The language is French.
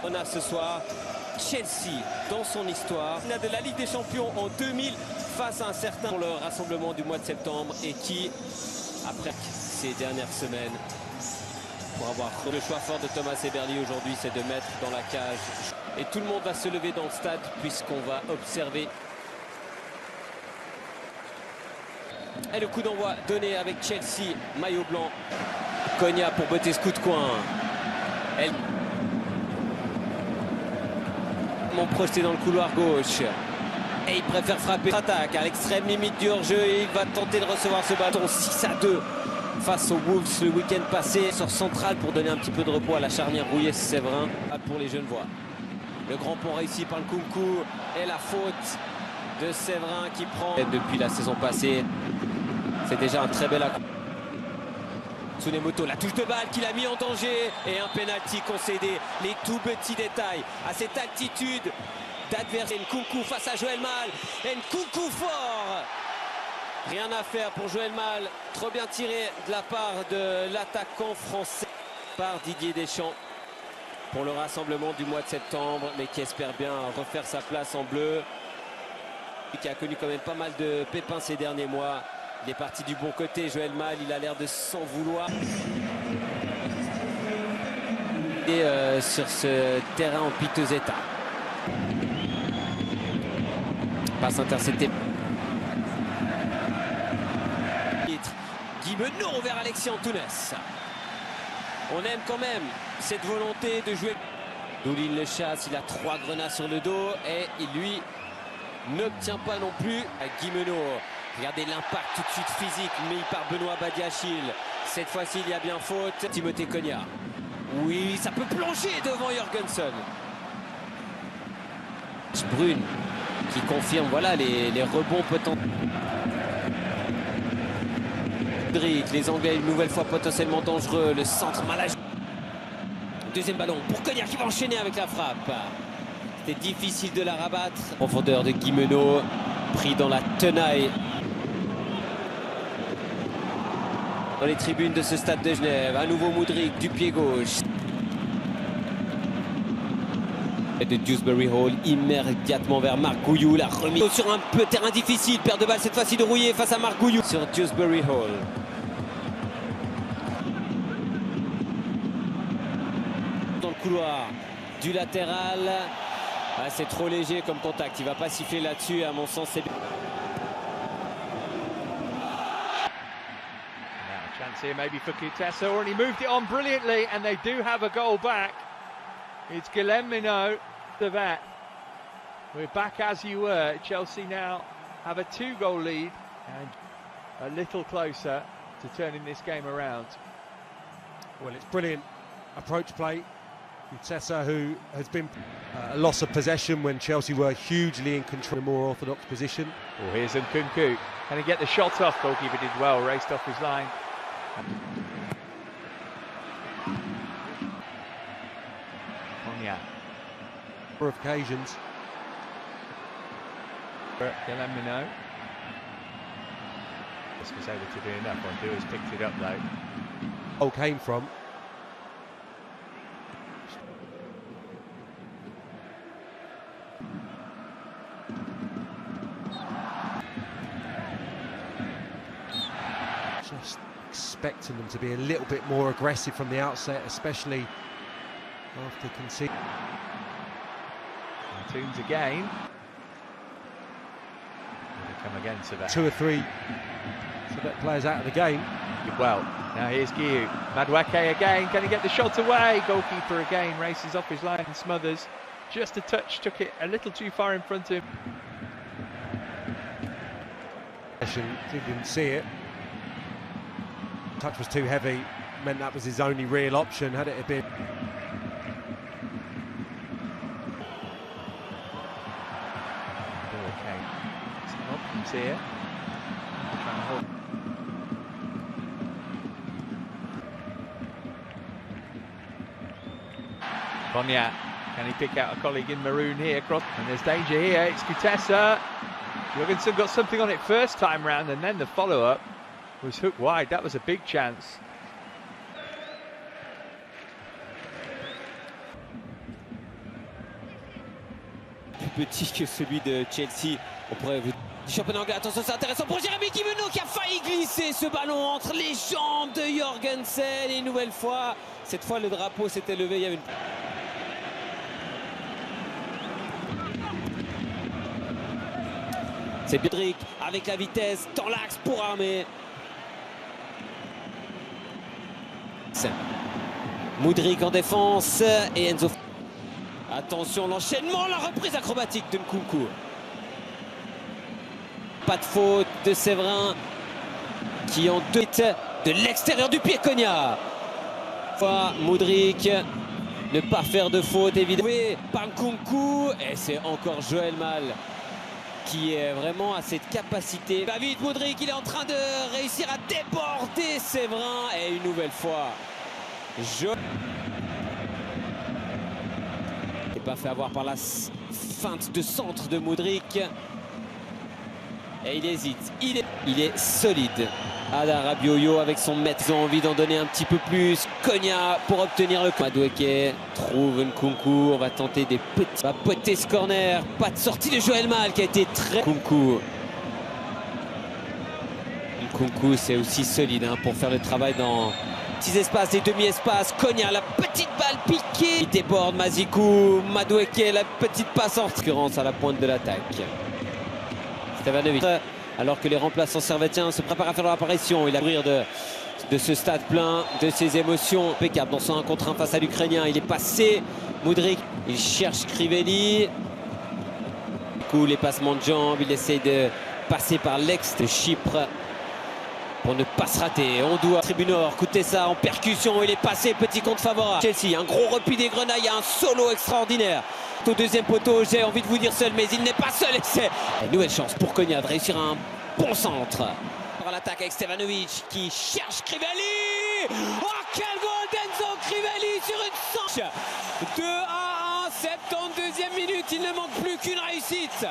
On a ce soir Chelsea dans son histoire. On a de la Ligue des Champions en 2000 face à un certain pour le rassemblement du mois de septembre et qui, après ces dernières semaines, pour avoir le choix fort de Thomas Eberle aujourd'hui, c'est de mettre dans la cage. Et tout le monde va se lever dans le stade puisqu'on va observer. Et le coup d'envoi donné avec Chelsea, maillot blanc. Konya pour botter ce coup de coin. Elle projeté dans le couloir gauche. Et il préfère frapper. Attaque à l'extrême limite du hors-jeu et il va tenter de recevoir ce ballon 6-2 face aux Wolves le week-end passé. Sur central pour donner un petit peu de repos à la charnière Rouillès-Séverin pour les Genevois. Le grand pont réussi par le Nkunku et la faute de Séverin qui prend. Et depuis la saison passée, c'est déjà un très bel accord. Tsunemoto, la touche de balle qu'il a mis en danger et un penalty concédé. Les tout petits détails à cette altitude d'adversaire. Nkunku face à Joël Mal. Nkunku fort. Rien à faire pour Joël Mal. Trop bien tiré de la part de l'attaquant français par Didier Deschamps pour le rassemblement du mois de septembre, mais qui espère bien refaire sa place en bleu. Qui a connu quand même pas mal de pépins ces derniers mois. Il est parti du bon côté, Joël Mal, il a l'air de s'en vouloir. Et sur ce terrain en piteux état. Passe interceptée. Guimeno vers Alexis Antunes. On aime quand même cette volonté de jouer. Doulin le chasse, il a 3 grenades sur le dos et il lui n'obtient pas non plus à Guimeno. Regardez l'impact tout de suite physique mis par Benoît Badiachil. Cette fois-ci, il y a bien faute. Timothée Konya. Oui, ça peut plonger devant Jorgensen. Brune qui confirme voilà, les rebonds potentiels. Les Anglais une nouvelle fois potentiellement dangereux. Le centre mal agi. Deuxième ballon pour Konya qui va enchaîner avec la frappe. C'était difficile de la rabattre. Profondeur de Guimeno pris dans la tenaille. Dans les tribunes de ce stade de Genève, à nouveau Mudryk du pied gauche. Et de Dewsbury Hall immédiatement vers Marc Gouillou. La remise sur un peu terrain difficile. Perte de balle cette fois-ci de Rouillé face à Marc Gouillou. Sur Dewsbury Hall. Dans le couloir du latéral. Ah, c'est trop léger comme contact. Il ne va pas siffler là-dessus. À mon sens, c'est bien. Chance here maybe for Kutesa, and he moved it on brilliantly, and they do have a goal back. It's Guilherme Minot to that. We're back as you were. Chelsea now have a 2-goal lead and a little closer to turning this game around. Well, it's brilliant approach play. Kutesa, who has been a loss of possession when Chelsea were hugely in control, a more orthodox position. Oh, here's Nkunku. Can he get the shot off? Goalkeeper did well, raced off his line. Konya. For occasions. Guilherme Minot. This was able to do enough. Honduras picked it up though. All came from. Just expecting them to be a little bit more aggressive from the outset, especially after conceding. Tunes again. Come again to that. 2 or 3 Quebec players out of the game. Well, now here's Guiu. Madueke again. Can he get the shot away? Goalkeeper again races off his line and Smothers. Just a touch, took it a little too far in front of him. Didn't see it. Touch was too heavy, meant that was his only real option. Had it been. Okay, some options here. Trying to hold. Konya, can he pick out a colleague in maroon here? Cross, and there's danger here. It's Kutesa. Jorgensen got something on it first time round, and then the follow-up was hooked wide. That was a big chance. petit que celui de Chelsea. On pourrait vous... Championnat anglais, attention, c'est intéressant pour Jérémy Kimenot qui a failli glisser ce ballon entre les jambes de Jorgensen. Et une nouvelle fois, cette fois le drapeau s'était levé. Il y avait une... C'est Mudryk avec la vitesse dans l'axe pour armer. Mudryk en défense et Enzo. Attention, l'enchaînement, la reprise acrobatique de Nkunku. Pas de faute de Séverin qui en deux de l'extérieur du pied Konya. Mudryk ne pas faire de faute évidemment par Nkunku et c'est encore Joël Mal qui est vraiment à cette capacité. Va vite Mudryk, il est en train de réussir à déborder Séverin et une nouvelle fois n'est pas fait avoir par la feinte de centre de Mudryk. Et il hésite, il est solide. Adar Rabiot avec son maître, ils ont envie d'en donner un petit peu plus. Konya pour obtenir le Madueke trouve Nkunku, on va tenter des petits. Va poter ce corner, pas de sortie de Joël Mal qui a été très... Nkunku c'est aussi solide hein, pour faire le travail dans petits espaces, des demi-espaces. Konya, la petite balle piquée. Il déborde Mazikou, Madueke, la petite passe en concurrence à la pointe de l'attaque. Stevanovic, alors que les remplaçants servétiens se préparent à faire leur apparition. Il a courir de ce stade plein de ses émotions. Impeccable dans son 1 contre 1 face à l'Ukrainien. Il est passé. Mudryk, il cherche Crivelli. Du coup, les passements de jambes. Il essaye de passer par l'ex de Chypre pour ne pas se rater. On doit tribune nord, Koutessa en percussion. Il est passé, petit compte favorable. Chelsea, un gros repli des grenailles, un solo extraordinaire. Au deuxième poteau, j'ai envie de vous dire seul, mais il n'est pas seul. C'est une nouvelle chance pour Konya de réussir un bon centre. À l'attaque avec Stevanovic qui cherche Crivelli. Oh, quel goal d'Enzo Crivelli sur une centre. 2 à 1, 72e minute. Il ne manque plus qu'une réussite.